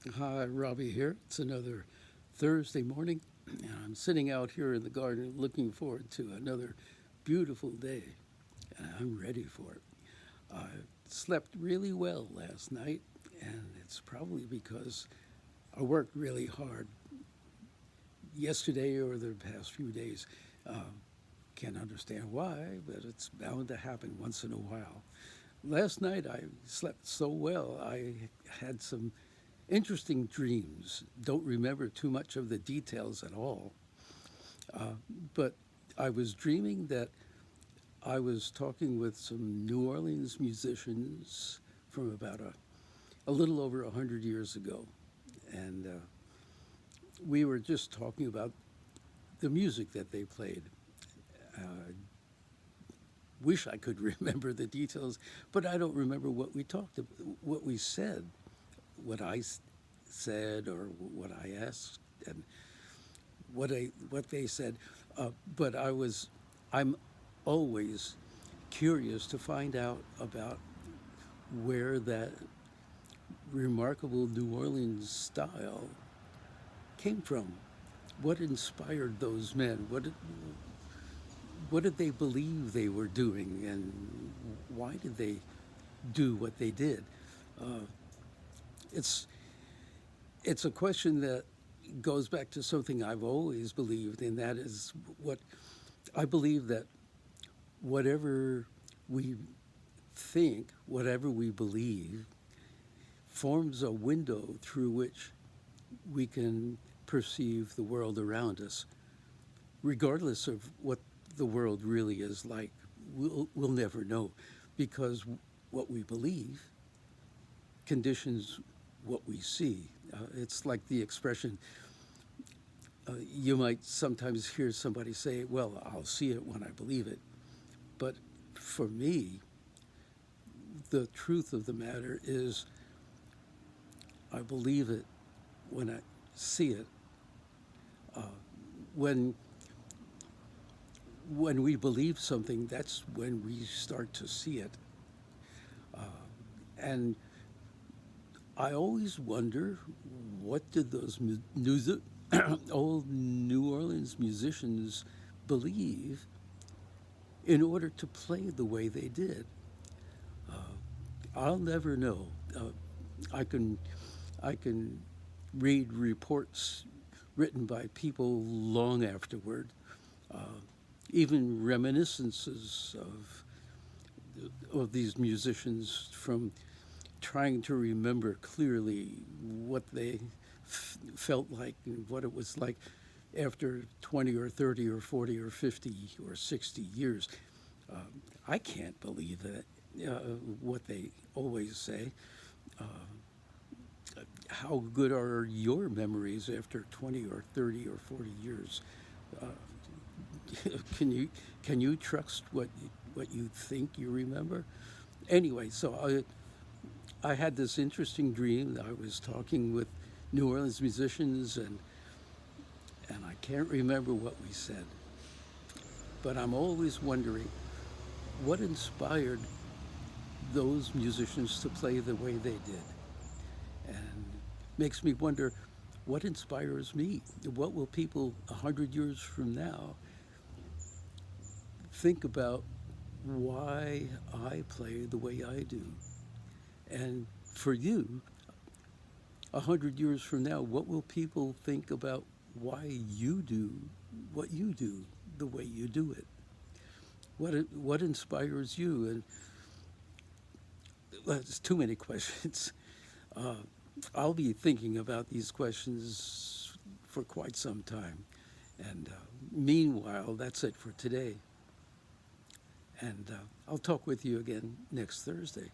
Hi, Robbie here. It's another Thursday morning. I'm sitting out here in the garden looking forward to another beautiful day, and I'm ready for it. I slept really well last night, and it's probably because I worked really hard yesterday or the past few days. Can't understand why, but it's bound to happen once in a while. Last night I slept so well, I had some interesting dreams. Don't remember too much of the details at all. But I was dreaming that I was talking with some New Orleans musicians from about a little over 100 years ago. And we were just talking about the music that they played. Uh, wish I could remember the details, but I don't remember what we talked about, what we said, what said, or what I asked, and what they said. But I'm always curious to find out about where that remarkable New Orleans style came from. What inspired those men? What did they believe they were doing, and why did they do what they did? Uh, it's it's a question that goes back to something I've always believed, and that is what I believe that whatever we think, whatever we believe, forms a window through which we can perceive the world around us, regardless of what the world really is like. We'll never know because what we believe conditions what we see. It's like the expression, you might sometimes hear somebody say, well, I'll see it when I believe it. But for me, the truth of the matter is I believe it when I see it. Uh, when when we believe something, that's when we start to see it. Uh, and I always wonder, what did those old New Orleans musicians believe in order to play the way they did? Uh, I'll never know. I can I can read reports written by people long afterward, uh, even reminiscences of these musicians from trying to remember clearly what they felt like and what it was like after 20 or 30 or 40 or 50 or 60 years. I can't believe that, what they always say. Uh, how good are your memories after 20 or 30 or 40 years? Uh, can you trust what you think you remember? Anyway, so I had this interesting dream. I was talking with New Orleans musicians, and I can't remember what we said. But I'm always wondering what inspired those musicians to play the way they did. And makes me wonder what inspires me. What will people 100 years from now think about why I play the way I do? And for you, 100 years from now, what will people think about why you do what you do the way you do it? What inspires you? And well, it's too many questions. Uh, I'll be thinking about these questions for quite some time. And meanwhile, that's it for today. And I'll talk with you again next Thursday.